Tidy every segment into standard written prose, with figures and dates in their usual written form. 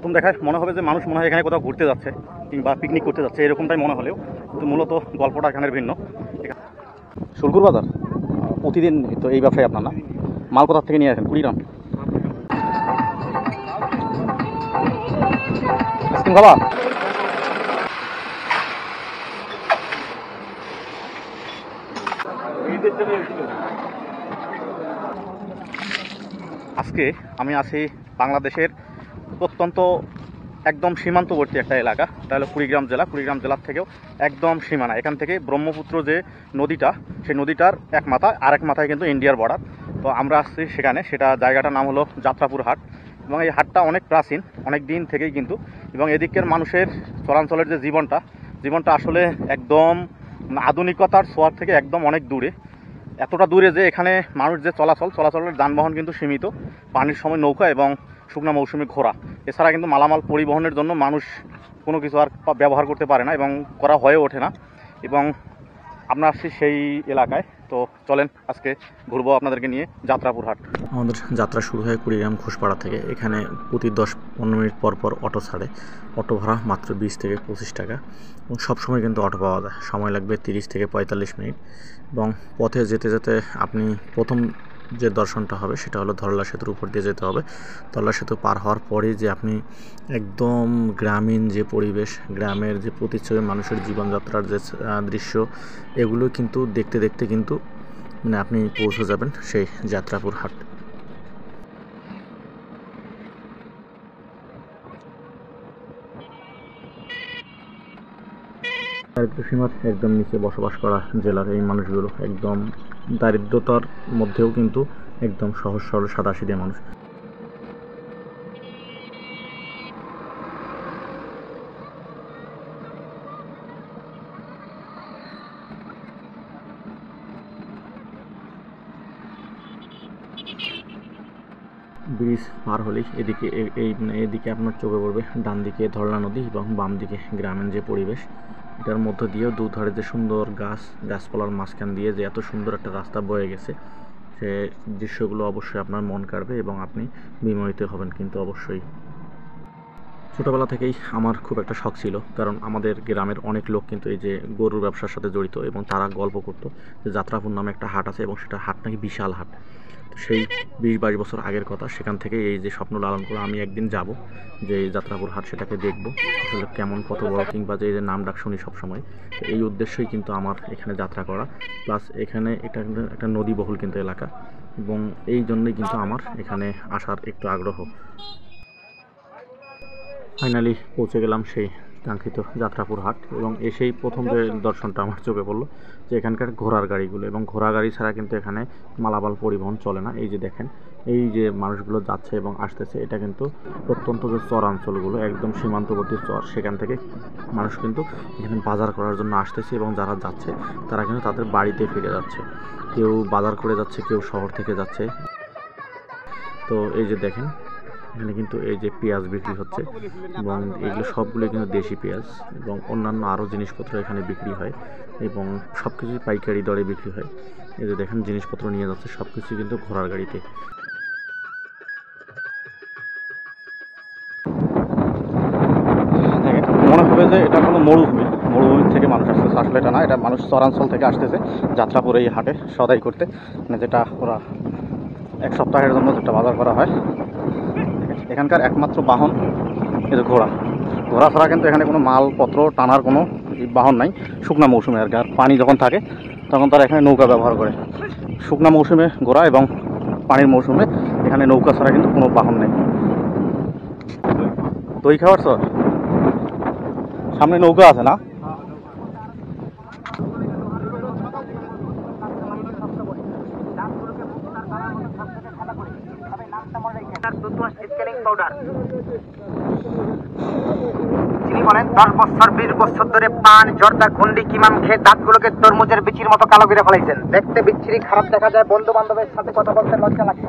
প্রথম দেখায় মনে হবে যে মানুষ মনে হয় এখানে কোথাও ঘুরতে যাচ্ছে কিংবা পিকনিক করতে যাচ্ছে, এরকমটাই মনে হলেও তো মূলত গল্পটা এখানের ভিন্ন। শুলকুর বাজার প্রতিদিন তো এই ব্যবসায় আপনার না, মাল কোথার থেকে নিয়ে আসেন? কুড়িগ্রাম। আইসক্রিম খাবা? আজকে আমি আছি বাংলাদেশের প্রত্যন্ত একদম সীমান্তবর্তী একটা এলাকা, এটা হলো কুড়িগ্রাম জেলা। কুড়িগ্রাম জেলার থেকেও একদম সীমানা, এখান থেকে ব্রহ্মপুত্র যে নদীটা, সেই নদীটার এক মাথায় আরেক মাথায় কিন্তু ইন্ডিয়ার বর্ডার। তো আমরা আসছি সেখানে, সেটা জায়গাটার নাম হলো যাত্রাপুর হাট। এবং এই হাটটা অনেক প্রাচীন, অনেক দিন থেকেই কিন্তু, এবং এদিকের মানুষের চলাঞ্চলের যে জীবনটা আসলে একদম আধুনিকতার ছোঁয়ার থেকে একদম অনেক দূরে। এতটা দূরে যে এখানে মানুষ যে চলাচলের যানবাহন কিন্তু সীমিত, পানির সময় নৌকা এবং শুকনা মৌসুমি ঘোড়া, এছাড়া কিন্তু মালামাল পরিবহনের জন্য মানুষ কোনো কিছু আর ব্যবহার করতে পারে না এবং করা হয়ে ওঠে না। এবং আমরা আসছি সেই এলাকায়, তো চলেন আজকে ঘুরবো আপনাদেরকে নিয়ে যাত্রাপুর হাট। আমাদের যাত্রা শুরু হয় কুড়িগ্রাম ঘোষপাড়া থেকে। এখানে প্রতি 10-15 মিনিট পর পর অটো ছাড়ে। অটো ভাড়া মাত্র 20 থেকে 25 টাকা, এবং সবসময় কিন্তু অটো পাওয়া যায়। সময় লাগবে 30 থেকে 45 মিনিট। এবং পথে যেতে যেতে আপনি প্রথম যে দর্শনটা হবে সেটা হলো ধরলা সেতুর উপর দিয়ে যেতে হবে। ধরলা সেতু পার হওয়ার পরেই যে আপনি একদম গ্রামীণ যে পরিবেশ, গ্রামের যে প্রতিচ্ছবি, মানুষের জীবনযাত্রার যে দৃশ্য, এগুলো কিন্তু দেখতে দেখতে কিন্তু মানে আপনি পৌঁছে যাবেন সেই যাত্রাপুর হাট। দারিদ্র সীমার একদম নিচে বসবাস করা জেলার এই মানুষগুলো একদম দারিদ্রতার মধ্যেও কিন্তু একদম সহজ সরল সাদাসিধে মানুষ। ব্রিজ পার হলেই এদিকে এদিকে আপনার চোখে পড়বে ডান দিকে ধরলা নদী এবং বাম দিকে গ্রামীণ যে পরিবেশ। এটার মধ্য দিয়েও দুধারে যে সুন্দর গাছপালার মাঝখান দিয়ে যে এত সুন্দর একটা রাস্তা বয়ে গেছে, সে দৃশ্যগুলো অবশ্যই আপনার মন কাড়বে এবং আপনি বিমোহিত হবেন কিন্তু অবশ্যই। ছোটোবেলা থেকেই আমার খুব একটা শখ ছিল, কারণ আমাদের গ্রামের অনেক লোক কিন্তু এই যে গরুর ব্যবসার সাথে জড়িত, এবং তারা গল্প করতো যে যাত্রাপুর নামে একটা হাট আছে এবং সেটা হাট নাকি বিশাল হাট। সেই 20-22 বছর আগের কথা, সেখান থেকে এই যে স্বপ্ন লালন করে আমি একদিন যাব, যে যাত্রাপুর হাট সেটাকে দেখব আসলে কেমন, কত বড়, কিংবা যে নাম ডাক শুনি সবসময়। এই উদ্দেশ্যই কিন্তু আমার এখানে যাত্রা করা, প্লাস এখানে এটা একটা নদীবহুল কিন্তু এলাকা, এবং এই জন্যই কিন্তু আমার এখানে আসার একটু আগ্রহ। ফাইনালি পৌঁছে গেলাম সেই কাঙ্ক্ষিত যাত্রাপুর হাট, এবং এসেই প্রথম যে দর্শনটা আমার চোখে পড়লো যে এখানকার ঘোড়ার গাড়িগুলো, এবং ঘোড়া গাড়ি ছাড়া কিন্তু এখানে মালামাল পরিবহন চলে না। এই যে দেখেন, এই যে মানুষগুলো যাচ্ছে এবং আসতেছে, এটা কিন্তু প্রত্যন্ত যে চরাঞ্চলগুলো, একদম সীমান্তবর্তী চর, সেখান থেকে মানুষ কিন্তু এখানে বাজার করার জন্য আসতেছে, এবং যারা যাচ্ছে তারা কিন্তু তাদের বাড়িতে ফিরে যাচ্ছে। কেউ বাজার করে যাচ্ছে, কেউ শহর থেকে যাচ্ছে। তো এই যে দেখেন, এখানে কিন্তু এই যে পেঁয়াজ বিক্রি হচ্ছে, এবং এগুলো সবগুলো কিন্তু দেশি পেঁয়াজ, এবং অন্যান্য আরও জিনিসপত্র এখানে বিক্রি হয়, এবং সব কিছুই পাইকারি দরে বিক্রি হয়। এই যে দেখেন, জিনিসপত্র নিয়ে যাচ্ছে সব কিছু কিন্তু ঘোড়ার গাড়িতে। মনে হবে যে এটা কোনো মরুভূমির থেকে মানুষ আসতেছে, আসলে এটা না, এটা মানুষ চরাঞ্চল থেকে আসতেছে যাত্রাপুর এই হাটে সদাই করতে, মানে যেটা ওরা এক সপ্তাহের জন্য যেটা বাজার করা হয়। এখানকার একমাত্র বাহন এই যে ঘোড়া ছাড়া কিন্তু এখানে কোনো মালপত্র টানার কোনো বাহন নাই। শুকনা মৌসুমে আর কি, আর পানি যখন থাকে তখন তারা এখানে নৌকা ব্যবহার করে। শুকনা মৌসুমে ঘোড়া এবং পানির মৌসুমে এখানে নৌকা ছাড়া কিন্তু কোনো বাহন নেই। দই খাওয়ার স্যার সামনে নৌকা আছে না? তিনি বলেন 10 বছর 20 বছর ধরে পান, জর্দা, খুন্ডি, কিমাম খেয়ে দাঁতগুলোকে তরমুজের বিচির মতো কালো করে ফেলাইছেন। দেখতে বিচ্ছিরি, খারাপ দেখা যায়, বন্ধু বান্ধবের সাথে কথা বলতে লজ্জা লাগে।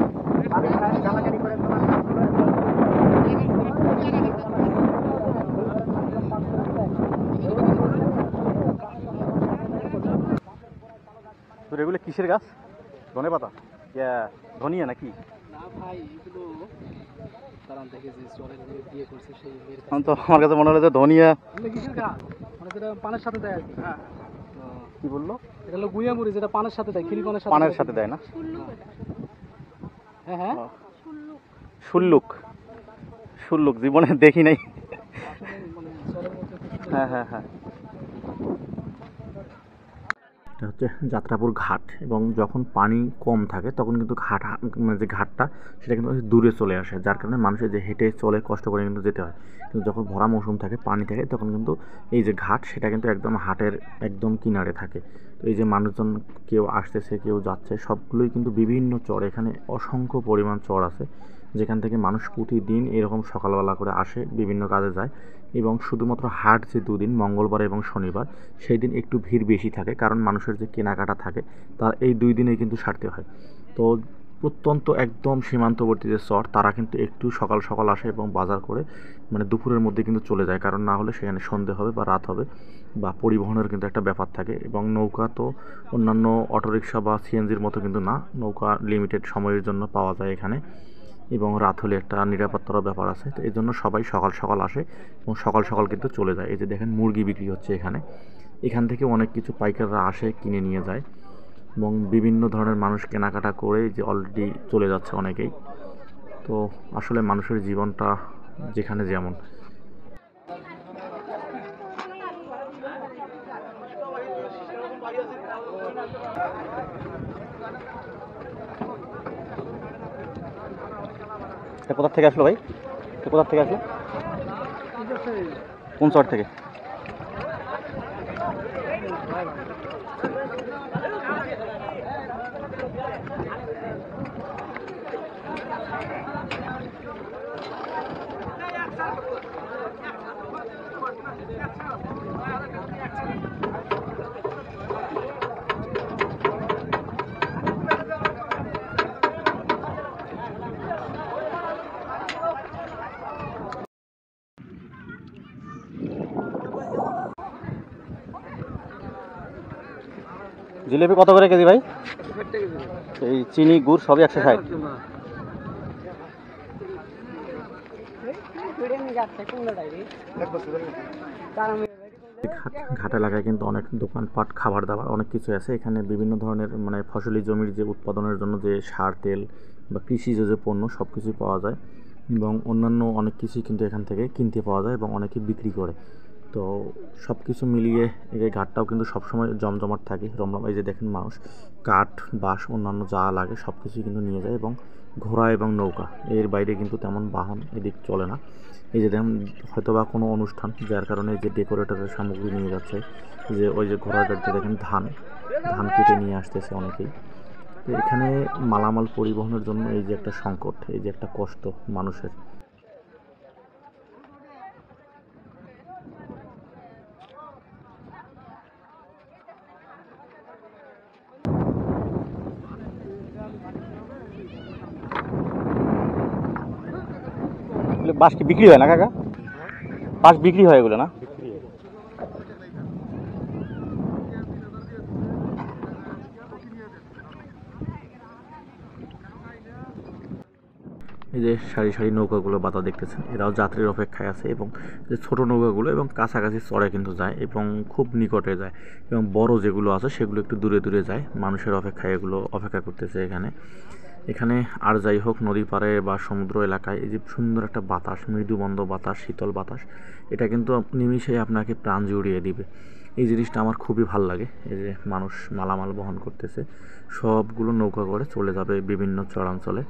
তো এগুলো কিসের গাছ? ধনে পাতা, ধনিয়া নাকি? না ভাই, এগুলো দাঁড়ান থেকে যে চরের যে বিয়ে করছে সেই মেয়ের এখন তো আমার কাছে মনে হলো যে ধনিয়া কিসের গাছ মানে যেটা পানের সাথে দেয় আর কি। হ্যাঁ কি বললো, এটা হলো গুইয়া মুড়ি, যেটা পানের সাথে দেয়, খিলি পানের সাথে পানের সাথে দেয় না? হ্যাঁ হ্যাঁ শুল্লুক, শুল্লুক জীবনে দেখি নাই। মানে চরের মধ্যে খুব সুন্দর। হ্যাঁ হ্যাঁ হ্যাঁ, এটা হচ্ছে যাত্রাপুর ঘাট, এবং যখন পানি কম থাকে তখন কিন্তু ঘাট মানে যে ঘাটটা সেটা কিন্তু দূরে চলে আসে, যার কারণে মানুষের যে হেঁটে চলে কষ্ট করে কিন্তু যেতে হয়। কিন্তু যখন ভরা মৌসুম থাকে, পানি থাকে, তখন কিন্তু এই যে ঘাট সেটা কিন্তু একদম হাটের একদম কিনারে থাকে। তো এই যে মানুষজন কেউ আসতেছে কেউ যাচ্ছে, সবগুলোই কিন্তু বিভিন্ন চর, এখানে অসংখ্য পরিমাণ চর আছে যেখান থেকে মানুষ প্রতিদিন এরকম সকালবেলা করে আসে, বিভিন্ন কাজে যায়। এবং শুধুমাত্র হাট যে দুদিন, মঙ্গলবার এবং শনিবার, সেই দিন একটু ভিড় বেশি থাকে, কারণ মানুষের যে কেনাকাটা থাকে তার এই 2 দিনেই কিন্তু সারতে হয়। তো প্রত্যন্ত একদম সীমান্তবর্তী যে চর, তারা কিন্তু একটু সকাল সকাল আসে এবং বাজার করে মানে দুপুরের মধ্যে কিন্তু চলে যায়, কারণ না হলে সেখানে সন্ধে হবে বা রাত হবে, বা পরিবহনের কিন্তু একটা ব্যাপার থাকে। এবং নৌকা তো অন্যান্য অটোরিকশা বা সিএনজির মতো কিন্তু না, নৌকা লিমিটেড সময়ের জন্য পাওয়া যায় এখানে, এবং রাত হলে একটা নিরাপত্তারও ব্যাপার আছে। তো এই জন্য সবাই সকাল সকাল আসে এবং সকাল সকাল কিন্তু চলে যায়। এই যে দেখেন মুরগি বিক্রি হচ্ছে এখানে, এখান থেকে অনেক কিছু পাইকাররা আসে কিনে নিয়ে যায়, এবং বিভিন্ন ধরনের মানুষ কেনাকাটা করে যে অলরেডি চলে যাচ্ছে অনেকেই। তো আসলে মানুষের জীবনটা যেখানে যেমন। কোথা থেকে আসলো ভাই, কোথা থেকে আসলো, কোন চর থেকে? জিলেপি কত করে কেজি ভাই? এই চিনি গুড় সবই 160। ঘাট এলাকায় কিন্তু অনেক দোকানপাট, খাবার দাবার অনেক কিছু আছে। এখানে বিভিন্ন ধরনের মানে ফসলি জমির যে উৎপাদনের জন্য যে সার, তেল বা কৃষিজ যে পণ্য, সব কিছুই পাওয়া যায়, এবং অন্যান্য অনেক কিছুই কিন্তু এখান থেকে কিনতে পাওয়া যায় এবং অনেকে বিক্রি করে। তো সব কিছু মিলিয়ে এই ঘাটটাও কিন্তু সবসময় জমজমাট থাকে, রমরম। এই যে দেখেন মানুষ কাঠ, বাঁশ, অন্যান্য যা লাগে সব কিছুই কিন্তু নিয়ে যায়, এবং ঘোড়া এবং নৌকা, এর বাইরে কিন্তু তেমন বাহন এদিক চলে না। এই যে দেখেন হয়তো বা কোনো অনুষ্ঠান, যার কারণে এই যে ডেকোরেটরের সামগ্রী নিয়ে যাচ্ছে, যে ওই যে ঘোড়ার গাড়িতে দেখেন ধান কেটে নিয়ে আসতেছে অনেকেই। তো এখানে মালামাল পরিবহনের জন্য এই যে একটা সংকট, এই যে একটা কষ্ট মানুষের। বাঁশ কি বিক্রি হয় না কাকা? বাঁশ বিক্রি হয় এগুলো না? এই যে সারি সারি নৌকাগুলো বাতা দেখতেছেন, এরাও যাত্রীর অপেক্ষায় আছে, এবং যে ছোট নৌকাগুলো এবং কাছাকাছি চড়ে কিন্তু যায় এবং খুব নিকটে যায়, এবং বড় যেগুলো আছে সেগুলো একটু দূরে দূরে যায়, মানুষের অপেক্ষায় এগুলো অপেক্ষা করতেছে এখানে। আর যাই হোক, নদীর পাড়ে বা সমুদ্র এলাকায় এই যে সুন্দর একটা বাতাস, মৃদুমন্দ বাতাস, শীতল বাতাস, এটা কিন্তু নিমিষেই আপনাকে প্রাণ জুড়িয়ে দিবে। এই জিনিসটা আমার খুবই ভালো লাগে। এই যে মানুষ মালামাল বহন করতেছে, সবগুলো নৌকা করে চলে যাবে বিভিন্ন চরাঞ্চলে।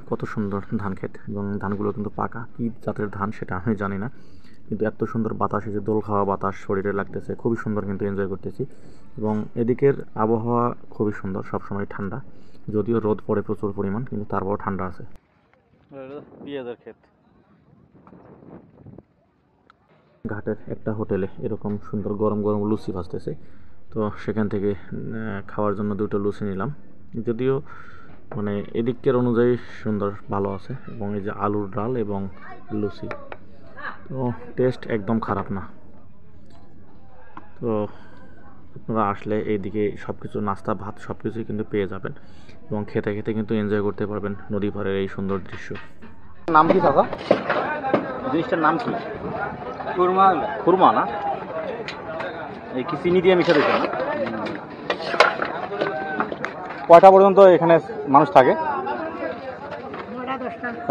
কত সুন্দর ধান ক্ষেত, এবং ধানগুলো কিন্তু পাকা, কি জাতের ধান সেটা আমি জানি না, কিন্তু এত সুন্দর বাতাস, এই যে দোল খাওয়া বাতাস শরীরে লাগতেছে, খুবই সুন্দর কিন্তু এনজয় করতেছি। এবং এদিকের আবহাওয়া খুবই সুন্দর, সবসময় ঠান্ডা, যদিও রোদ পড়ে প্রচুর পরিমাণ, কিন্তু তারপরও ঠান্ডা আছে। পেঁয়াজের ক্ষেত। ঘাটের একটা হোটেলে এরকম সুন্দর গরম গরম লুচি ভাজতেছে, তো সেখান থেকে খাওয়ার জন্য দুটো লুচি নিলাম। যদিও মানে এদিকের অনুযায়ী সুন্দর ভালো আছে, এবং এই যে আলুর ডাল এবং লুচি, তো টেস্ট একদম খারাপ না। তো আপনারা আসলে এইদিকে সব কিছু নাস্তা ভাত সব কিছুই কিন্তু পেয়ে যাবেন, এবং খেতে খেতে কিন্তু এনজয় করতে পারবেন নদী পাড়ের এই সুন্দর দৃশ্য। নাম কি দাদা? জিনিসটার নাম কি? খুরমা। খুরমা না? এই কি চিনি দিয়ে মিশে দিচ্ছেন না? কয়টা পর্যন্ত এখানে মানুষ থাকে?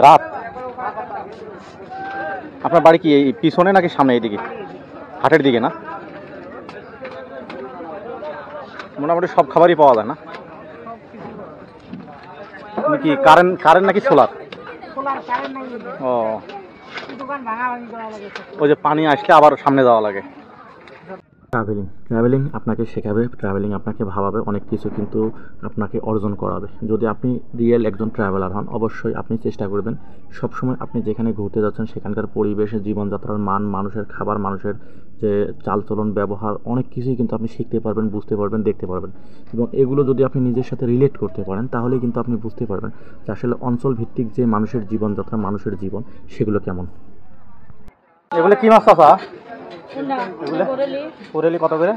রাত। আপনার বাড়ি কি এই পিছনে নাকি সামনে? এইদিকে হাটের দিকে না? মোটামুটি সব খাবারই পাওয়া যায় না? কি কারেন্ট নাকি সোলার? ও, ওই যে পানি আসলে আবার সামনে যাওয়া লাগে। ট্রাভেলিং আপনাকে শেখাবে, ট্রাভেলিং আপনাকে ভাবাবে, অনেক কিছু কিন্তু আপনাকে অর্জন করাবে। যদি আপনি রিয়েল একজন ট্রাভেলার হন, অবশ্যই আপনি চেষ্টা করবেন সবসময় আপনি যেখানে ঘুরতে যাচ্ছেন সেখানকার পরিবেশ, জীবনযাত্রার মান, মানুষের খাবার, মানুষের যে চালচলন ব্যবহার, অনেক কিছুই কিন্তু আপনি শিখতে পারবেন, বুঝতে পারবেন, দেখতে পারবেন। এবং এগুলো যদি আপনি নিজের সাথে রিলেট করতে পারেন, তাহলেই কিন্তু আপনি বুঝতে পারবেন যে আসলে অঞ্চল ভিত্তিক যে মানুষের জীবনযাত্রা, মানুষের জীবন, সেগুলো কেমন। এগুলো কি মাছ চাচা? কোরেলি কত করে?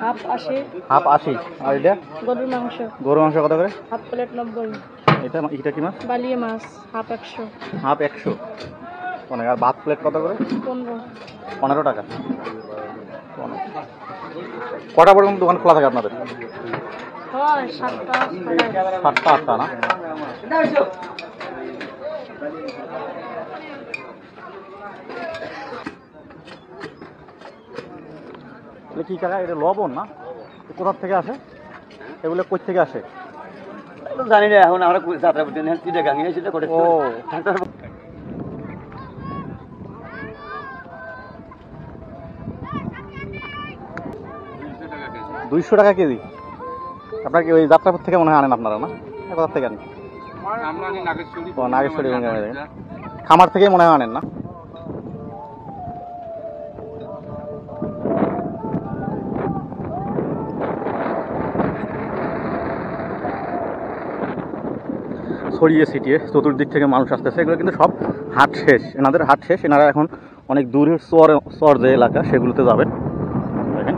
হাফ 80। হাফ 80। আর এটা গরুর মাংস। গরু মাংস কত করে? Half plate 90। এটা কি মাছ? বালিয়ে মাছ হাফ 100। হাফ 100 অনেক। আর ভাত প্লেট কত করে? 15। 15 টাকা। কটা পর্যন্ত দোকান খোলা থাকে আপনাদের? হয় 7টা 7টা 8টা না? কি কাকা, এটা লবণ না? কোথা থেকে আসে এগুলো? কই থেকে আসে জানি না, এখন আমরা যাত্রা করতে চিটাগাঙে সেটা করে। ও, 200 টাকা কেজি। আপনার কি ওই যাত্রাপুর থেকে মনে হয় আনেন আপনারা না? কোথা থেকে আনেন? ও, নাগেশ্বরী খামার থেকে মনে হয় আনেন না? ছড়িয়ে ছিটিয়ে চতুর্দিক থেকে মানুষ আসতেছে। এগুলো কিন্তু সব হাট শেষ, এনাদের হাট শেষ। এনারা এখন অনেক দূরের চর যে এলাকা সেগুলোতে যাবেন। দেখেন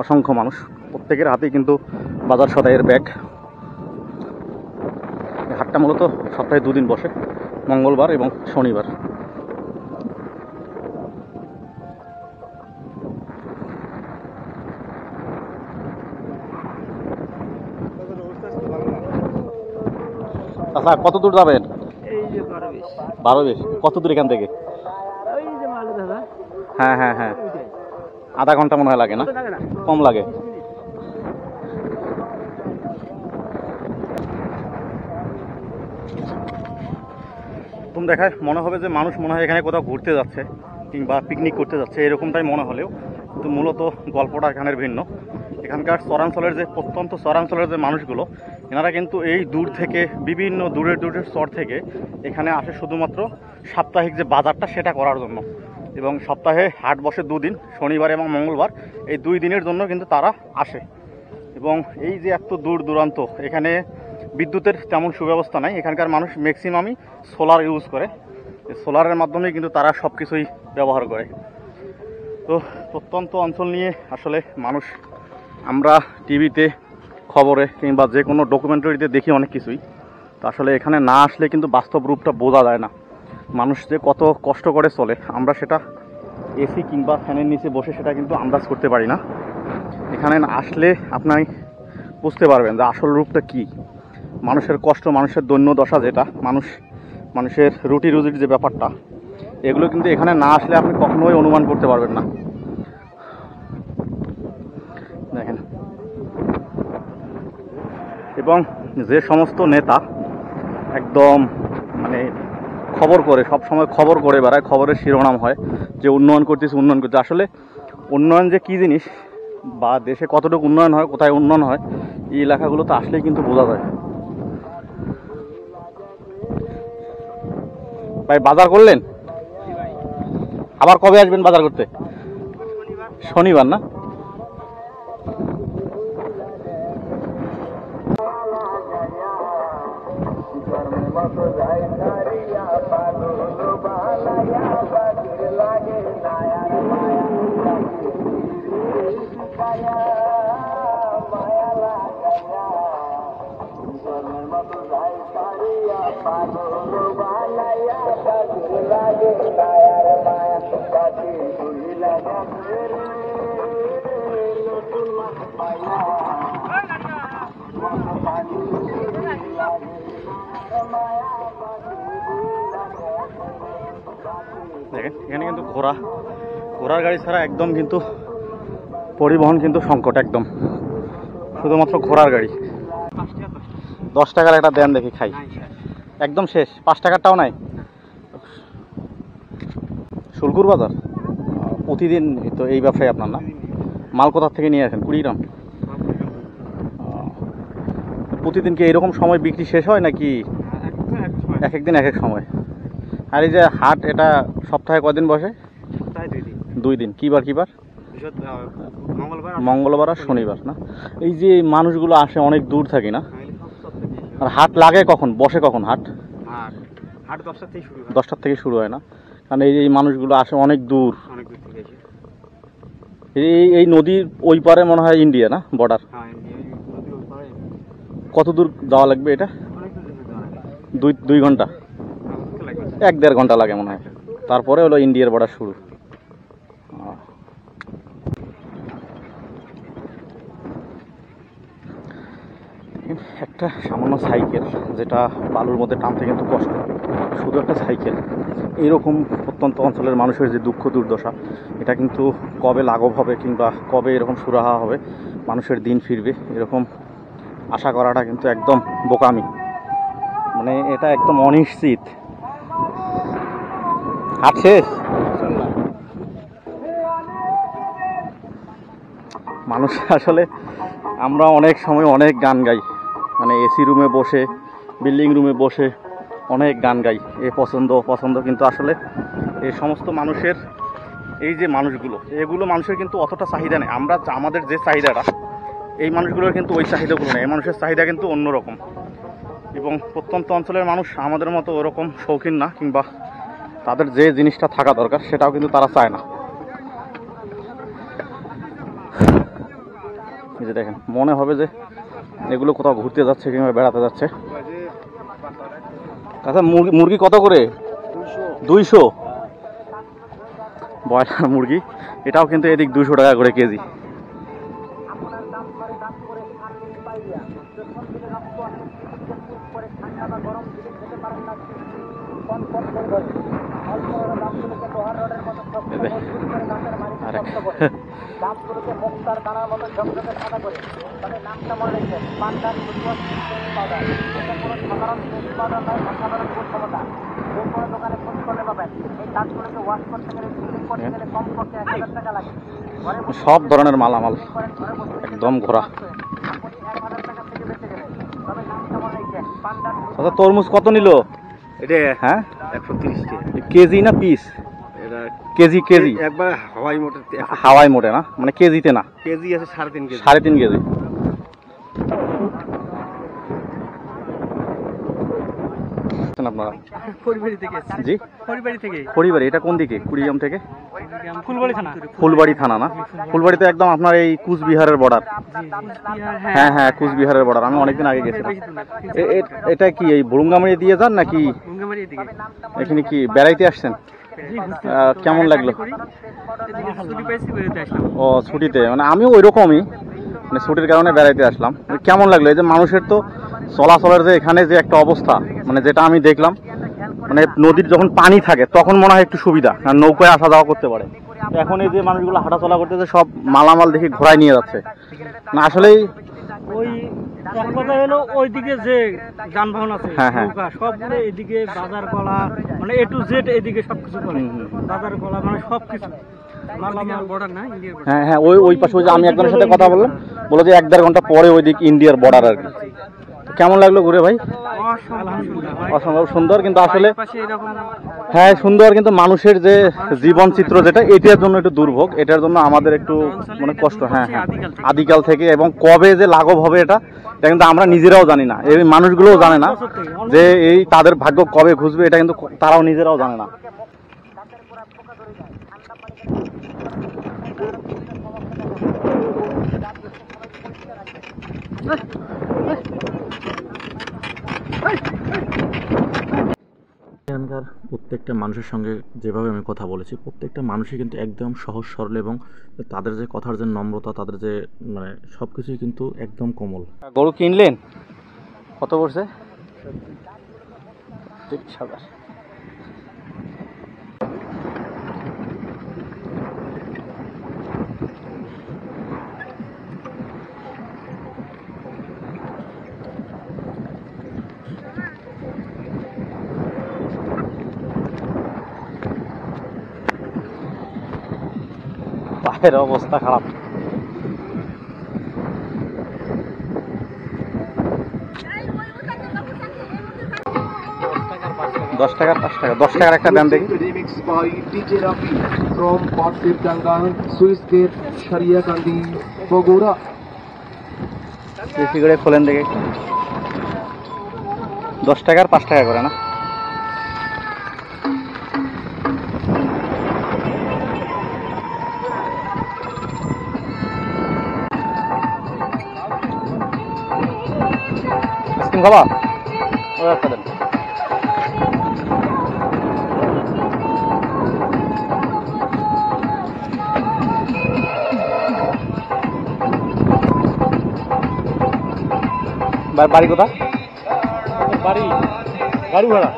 অসংখ্য মানুষ, প্রত্যেকের হাতেই কিন্তু বাজার সদাইয়ের ব্যাগ। এই হাটটা মূলত সপ্তাহে 2 দিন বসে, মঙ্গলবার এবং শনিবার। আচ্ছা, কত দূর যাবেন? এই যে 12-20। 12-20। কত দূর এখান থেকে? ওই যে মালে দাদা। হ্যাঁ হ্যাঁ হ্যাঁ, আধা ঘন্টা মনে হয় লাগে না? কম লাগে। তুমি দেখায় মনে হবে যে মানুষ মনে হয় এখানে কোথাও ঘুরতে যাচ্ছে কিংবা পিকনিক করতে যাচ্ছে, এরকমটাই মনে হলেও কিন্তু মূলত গল্পটা এখানের ভিন্ন। এখানকার চরাঞ্চলের যে প্রত্যন্ত চরাঞ্চলের যে মানুষগুলো, এনারা কিন্তু এই দূর থেকে, বিভিন্ন দূরের চর থেকে এখানে আসে শুধুমাত্র সাপ্তাহিক যে বাজারটা সেটা করার জন্য। এবং সপ্তাহে হাট বসে 2 দিন, শনিবার এবং মঙ্গলবার। এই 2 দিনের জন্য কিন্তু তারা আসে। এবং এই যে এত দূর দূরান্ত, এখানে বিদ্যুতের তেমন সুব্যবস্থা নাই। এখানকার মানুষ ম্যাক্সিমামই সোলার ইউজ করে। সোলারের মাধ্যমে কিন্তু তারা সব কিছুই ব্যবহার করে। তো প্রত্যন্ত অঞ্চল নিয়ে আসলে মানুষ, আমরা টিভিতে, খবরে কিংবা যে কোনো ডকুমেন্টারিতে দেখি অনেক কিছুই, তো আসলে এখানে না আসলে কিন্তু বাস্তব রূপটা বোঝা যায় না। মানুষ যে কত কষ্ট করে চলে, আমরা সেটা এসি কিংবা ফ্যানের নিচে বসে সেটা কিন্তু আন্দাজ করতে পারি না। এখানে আসলে আপনি বুঝতে পারবেন যে আসল রূপটা কী, মানুষের কষ্ট, মানুষের দৈন্য দশা, যেটা মানুষের রুটি রুজির যে ব্যাপারটা, এগুলো কিন্তু এখানে না আসলে আপনি কখনোই অনুমান করতে পারবেন না। দেখেন, এবং যে সমস্ত নেতা একদম মানে খবর করে, সব সময় খবর করে বেড়ায়, খবরের শিরোনাম হয় যে উন্নয়ন করতেছে উন্নয়ন করতে। আসলে উন্নয়ন যে কী জিনিস বা দেশে কতটুকু উন্নয়ন হয়, কোথায় উন্নয়ন হয়, এই এলাকাগুলোতে আসলেই কিন্তু বোঝা যায়। ভাই বাজার করলেন? আবার কবে আসবেন বাজার করতে? শনিবার না? দেখেন এখানে কিন্তু ঘোড়ার গাড়ি ছাড়া একদম কিন্তু পরিবহন কিন্তু সংকট, একদম শুধুমাত্র ঘোড়ার গাড়ি। 10 টাকার একটা দেন দেখি খাই, একদম শেষ। 5 টাকারটাও নাই। শুলকুর বাজার প্রতিদিন তো এই ব্যবসায় আপনার না? মাল কোথা থেকে নিয়ে আসেন? কুড়িগ্রাম। প্রতিদিন কি এরকম সময় বিক্রি শেষ হয় নাকি এক একদিন এক এক সময়? আর এই যে হাট, এটা সপ্তাহে কদিন বসে? 2 দিন। কিবার কিবার? মঙ্গলবার আর শনিবার না? এই যে মানুষগুলো আসে অনেক দূর থাকি না? আর হাট লাগে কখন, বসে কখন হাট? 10টার থেকে শুরু হয় না? কারণ এই মানুষগুলো আসে অনেক দূর। এই নদীর ওই পারে মনে হয় ইন্ডিয়া না, বর্ডার? কত দূর যাওয়া লাগবে এটা? 2 ঘন্টা, 1-1.5 ঘন্টা লাগে মনে হয়। তারপরে হলো ইন্ডিয়ার বর্ডার শুরু। একটা সামান্য সাইকেল, যেটা বালুর মধ্যে টানতে কিন্তু কষ্ট, শুধু একটা সাইকেল। এরকম প্রত্যন্ত অঞ্চলের মানুষের যে দুঃখ দুর্দশা, এটা কিন্তু কবে লাঘব হবে কিংবা কবে এরকম সুরাহা হবে, মানুষের দিন ফিরবে, এরকম আশা করাটা কিন্তু একদম বোকামি। মানে এটা একদম অনিশ্চিত। হাট শেষ। মানুষ আসলে, আমরা অনেক সময় অনেক গান গাই, মানে এসি রুমে বসে, বিল্ডিং রুমে বসে অনেক গান গাই, এ পছন্দ পছন্দ, কিন্তু আসলে এই সমস্ত মানুষের, এই যে মানুষগুলো, এগুলো মানুষের কিন্তু অতটা চাহিদা নেই। আমরা আমাদের যে চাহিদাটা, এই মানুষগুলোর কিন্তু ওই চাহিদাগুলো নেই। এই মানুষের চাহিদা কিন্তু অন্যরকম। এবং প্রত্যন্ত অঞ্চলের মানুষ আমাদের মতো ওরকম শৌখিন না, কিংবা তাদের যে জিনিসটা থাকা দরকার সেটাও কিন্তু তারা চায় না। এই যে দেখেন, মনে হবে যে এগুলো কোথাও ঘুরতে যাচ্ছে কিংবা বেড়াতে যাচ্ছে। আচ্ছা, মুরগি কত করে? 200। ব্রয়লার মুরগি, এটাও কিন্তু এদিক 200 টাকা করে কেজি। সব ধরনের মালামাল একদম ঘোরা। আচ্ছা, তরমুজ কত নিল? এটা হ্যাঁ, 130 টাকা কেজি না পিস? এটা কেজি কেজি একবার হাওয়াই মোটর হাওয়াই মোটে না, মানে কেজিতে না? কেজি আছে 3.5 কেজি। 3.5 কেজি। আপনারা পরিবাড়ি থেকে এসেছি। জি, পরিবাড়ি থেকে। পরিবারে। এটা কোন দিকে? কুড়িগ্রাম থেকে? ফুলবাড়ি থানা। ফুলবাড়ি থানা না? ফুলবাড়িতে একদম আপনার এই কুচবিহারের বর্ডার। হ্যাঁ হ্যাঁ, কুচবিহারের বর্ডার। আমি অনেকদিন আগে গেছিলাম। এটা কি এই বুরুঙ্গামারি দিয়ে যান নাকি এখানে কি বেড়াইতে আসছেন? কেমন লাগলো? ও, ছুটিতে। মানে আমিও ওই রকমই, মানে ছুটির কারণে বেড়াইতে আসলাম। কেমন লাগলো? এই যে মানুষের তো চলাচলের যে এখানে যে একটা অবস্থা, মানে যেটা আমি দেখলাম, মানে নদীর যখন পানি থাকে তখন মনে হয় একটু সুবিধা, কারণ নৌকায় আসা যাওয়া করতে পারে। এখন এই যে মানুষগুলো হাঁটাচলা করতেছে, সব মালামাল দেখি ঘোড়ায় নিয়ে যাচ্ছে। না আসলেই ওই এক কথা হলো ওইদিকে যে যানবাহন আছে হ্যাঁ, হ্যাঁ। নৌকা সবগুলো এদিকে বাজার কলা মানে এ টু জেড এদিকে সবকিছু করে বাজার কলা মানে সবকিছু মালামাল বর্ডার না ইন্ডিয়ার border। হ্যাঁ হ্যাঁ, ওই পাশে ওই যে আমি একজনের সাথে কথা বললাম, বলো যে 1-1.5 ঘন্টা পরে ওইদিকে ইন্ডিয়ার বর্ডার আর কি। কেমন লাগলো ঘুরে ভাই? আলহামদুলিল্লাহ ভাই। অসম্ভব সুন্দর, কিন্তু আসলে পাশে এরকম হ্যাঁ সুন্দর, কিন্তু মানুষের যে জীবন চিত্র যেটা এটার জন্য একটু দুর্ভোগ, এটার জন্য আমাদের একটু মানে কষ্ট। হ্যাঁ হ্যাঁ, আদিকাল থেকে, এবং কবে যে লাঘব হবে এটা কিন্তু আমরা নিজেরাও জানি না, এই মানুষগুলোও জানে না যে এই তাদের ভাগ্য কবে ঘুষবে, এটা কিন্তু তারাও নিজেরাও জানে না। এখানকার প্রত্যেকটা মানুষের সঙ্গে যেভাবে আমি কথা বলেছি, প্রত্যেকটা মানুষই কিন্তু একদম সহজ সরল, এবং তাদের যে কথার যে নম্রতা, তাদের যে মানে সব কিছুই কিন্তু একদম কোমল। গরু কিনলেন? কত পড়ছে? 30,000। পায়ের অবস্থা খারাপ। দশ টাকার 5 টাকা, 10 টাকার একটা দেন দেখি। Remix by DJ Rafi from Pasir Ganga, Swiss Gate, Sharia Kandi, Bogora. বেশি করে খোলেন দেখি। 10 টাকার 5 টাকা করে না? আইসক্রিম খাবা? ও একটা দেন। বাড়ি কোথা? বাড়ি গাড়ি ভাড়া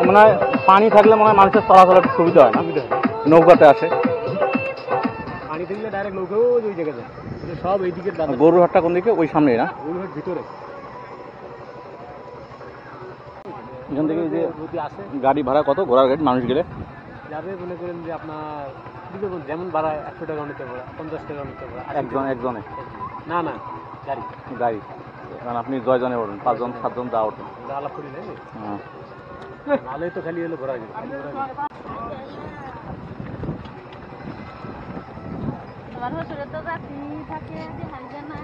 মনে হয় পানি থাকলে মনে হয় মানুষের চলাচলের একটু সুবিধা হয় না, নৌকাতে আসে। পানি থাকলে ডাইরেক্ট নৌকাও ওই জায়গায় যায় সব এইদিকে গরুর হাটটা কোন দিকে? ওই সামনেই না? ওইভাবে ভিতরে এখান থেকে এই যে যদি আসে গাড়ি ভাড়া কত? ঘোড়ার গাড়ি মানুষ গেলে যাবে মনে করেন যে আপনার যেমন ভাড়া 100 টাকা নিতে পারে, 50 টাকা নিতে পারে একজনে না না গাড়ি গাড়ি। কারণ আপনি 6 জনে ওঠেন, 5 জন 7 জন যা ওঠেন। আমরা আলাপ করি না হ্যাঁ, নাহলে তো খালি হলো ঘোরা গাড়ি আমার শ্বশুরে তো জাতি থাকে যে হারিয়ে না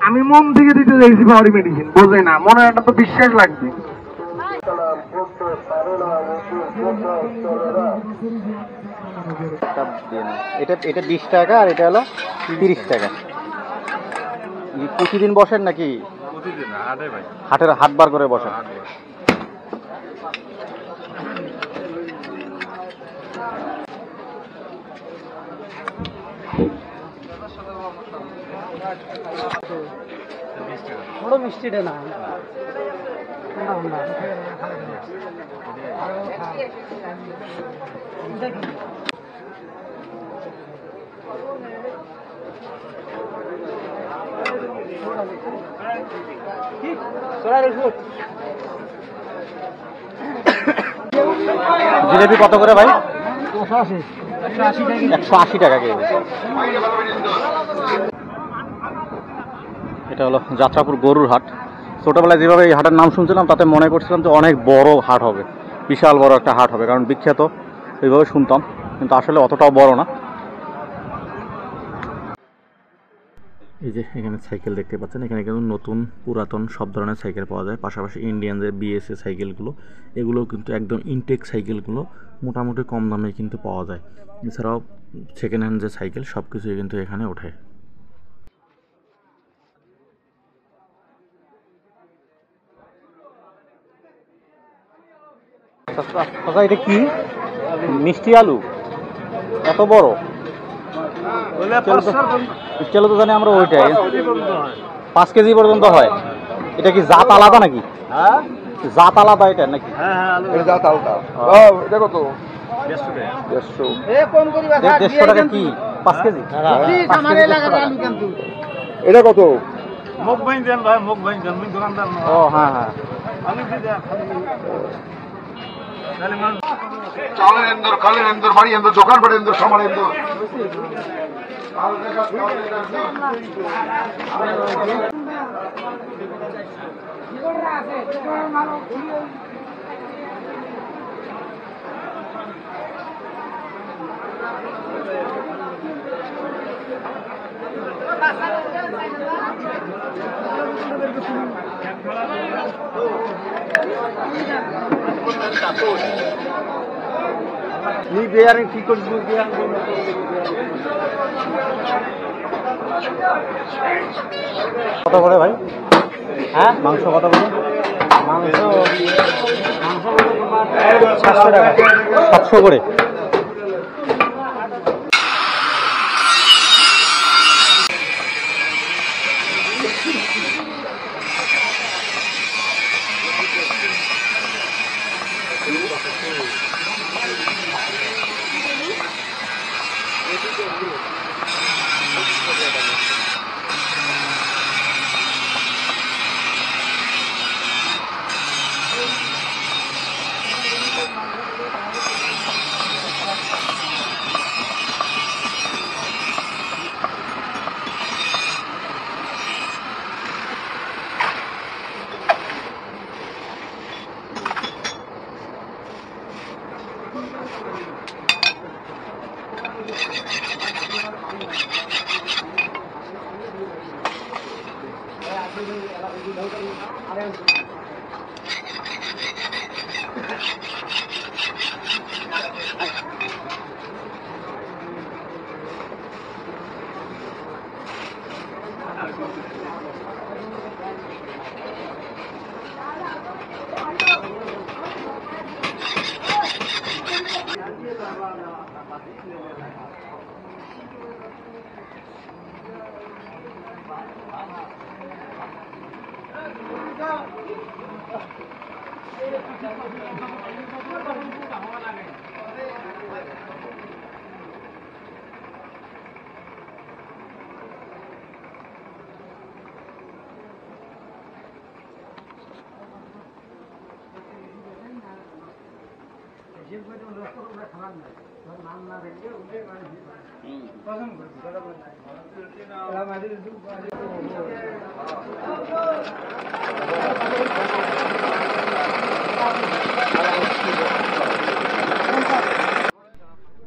আমি মন থেকে দিতে চাইছি পাওয়ারি মেডিসিন, বোঝে না, মনে একটা তো বিশ্বাস লাগবে। এটা 20 টাকা আর এটা হলো 30 টাকা। প্রতিদিন বসেন নাকি? প্রতিদিন হাটে ভাই, হাটবার করে বসেন? বড় মিষ্টিটা না জিলেপি কত করে ভাই? 180 টাকা কেজি। এটা হলো যাত্রাপুর গরুর হাট। ছোটবেলায় যেভাবে এই হাটের নাম শুনছিলাম তাতে মনে করছিলাম যে অনেক বড় হাট হবে, বিশাল বড় একটা হাট হবে, কারণ বিখ্যাত এইভাবে শুনতাম, কিন্তু আসলে অতটাও বড় না। এই যে এখানে সাইকেল দেখতে পাচ্ছেন, এখানে কিন্তু নতুন পুরাতন সব ধরনের সাইকেল পাওয়া যায়, পাশাপাশি ইন্ডিয়ান যে বিএসএ সাইকেলগুলো, এগুলো কিন্তু একদম ইনটেক সাইকেলগুলো মোটামুটি কম দামে কিন্তু পাওয়া যায়। এছাড়াও সেকেন্ড হ্যান্ড যে সাইকেল সব কিছুই কিন্তু এখানে ওঠে। এটা কি মিষ্টি আলু এত বড়? চলো তো জানি আমরা ওইটাই 5 কেজি পর্যন্ত হয়। এটা কি জাত আলাদা নাকি? জাত আলাদা এটা নাকি? এটা কত? 150 টাকা কি 5 কেজি? এটা কত? ও হ্যাঁ হ্যাঁ। চালের এন্দুর, কালের এন্দুর, বাড়ি এন্দুর, দোকান বাড়ি এন্দুর, সমান এন্দুর। কত করে ভাই? হ্যাঁ মাংস কত করে? মাংস 700 টাকা। 700 করে।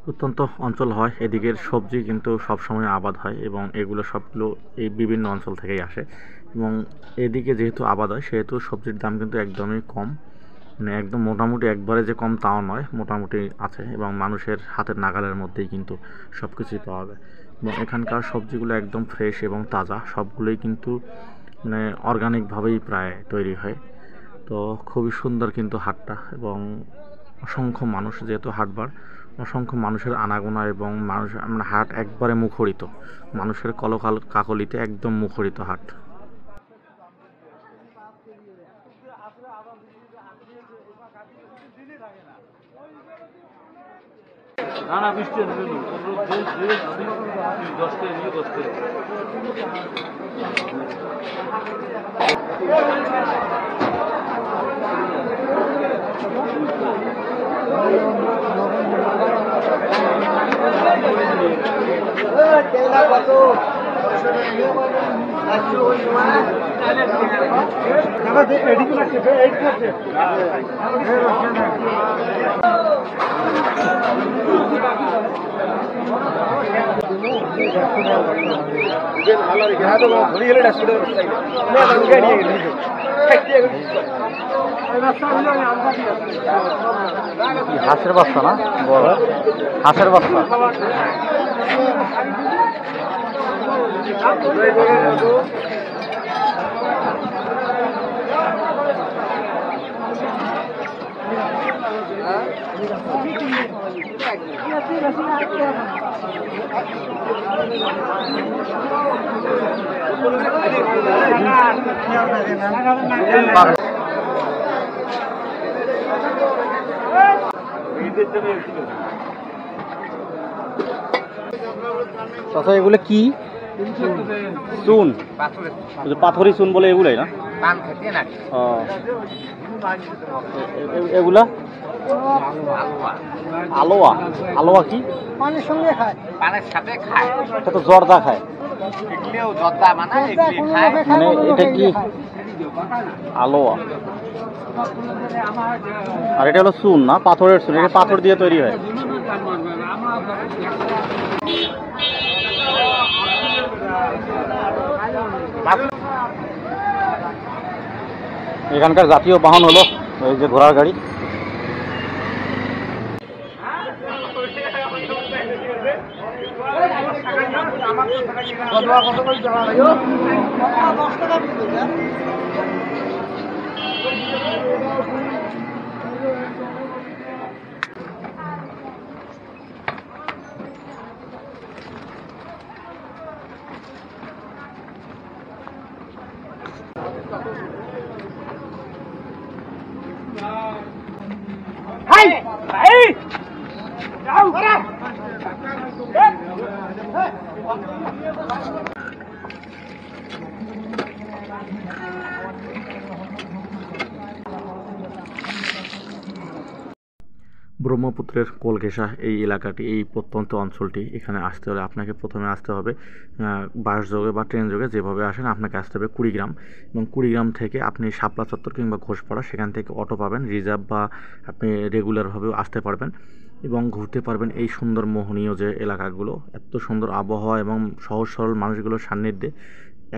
প্রত্যন্ত অঞ্চল হয়, এদিকের সবজি কিন্তু সবসময় আবাদ হয় এবং এগুলো সবগুলো এই বিভিন্ন অঞ্চল থেকেই আসে। এবং এদিকে যেহেতু আবাদ হয় সেহেতু সবজির দাম কিন্তু একদমই কম, মানে একদম মোটামুটি একবারে যে কম তাও নয়, মোটামুটি আছে এবং মানুষের হাতের নাগালের মধ্যেই কিন্তু সব কিছুই পাওয়া যায়। এবং এখানকার সবজিগুলো একদম ফ্রেশ এবং তাজা, সবগুলোই কিন্তু মানে অর্গানিকভাবেই প্রায় তৈরি হয়। তো খুবই সুন্দর কিন্তু হাটটা, এবং অসংখ্য মানুষ, যেহেতু হাটবার অসংখ্য মানুষের আনাগোনা এবং মানুষ মানে হাট একবারে মুখরিত, মানুষের কলকাল কাকলিতে একদম মুখরিত হাট। না না 20 টাকা দিন 10 টাকা নিয়ে 10 টাকা। হাঁসের বাচ্চা না বড় হাঁসের বাচ্চা চাচা এগুলো কি চুন পাথরি চুন বলে এগুলাই না ও এগুলা আলোয়া আলোয়া কি পানির সঙ্গে খায়, পানের সাথে খায়, এটা তো জর্দা খায় এগুলিও জর্দা বানায়, এগুলি খায়। মানে এটা কি আলোয়া আর এটা হলো চুন না পাথরের চুন এটা পাথর দিয়ে তৈরি হয় এখানকার জাতীয় বাহন হলো এই যে ঘোড়ার গাড়ি ব্রহ্মপুত্রের কোলঘেঁষা এই এলাকাটি এই প্রত্যন্ত অঞ্চলটি এখানে আসতে হলে আপনাকে প্রথমে আসতে হবে বাস যোগে বা ট্রেন যোগে যেভাবে আসেন আপনাকে আসতে হবে কুড়িগ্রাম এবং কুড়িগ্রাম থেকে আপনি শাপলা চত্বর কিংবা ঘোষপাড়া সেখান থেকে অটো পাবেন রিজার্ভ বা আপনি রেগুলারভাবেও আসতে পারবেন এবং ঘুরতে পারবেন এই সুন্দর মোহনীয় যে এলাকাগুলো এত সুন্দর আবহাওয়া এবং সহজ সরল মানুষগুলোর সান্নিধ্যে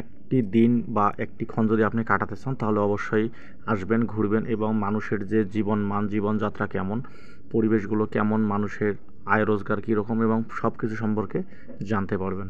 একটি দিন বা একটি ক্ষণ যদি আপনি কাটাতে চান তাহলে অবশ্যই আসবেন ঘুরবেন এবং মানুষের যে জীবনমান জীবনযাত্রা কেমন পরিবেশগুলো কেমন মানুষের আয় রোজগার কীরকম এবং সব কিছু সম্পর্কে জানতে পারবেন।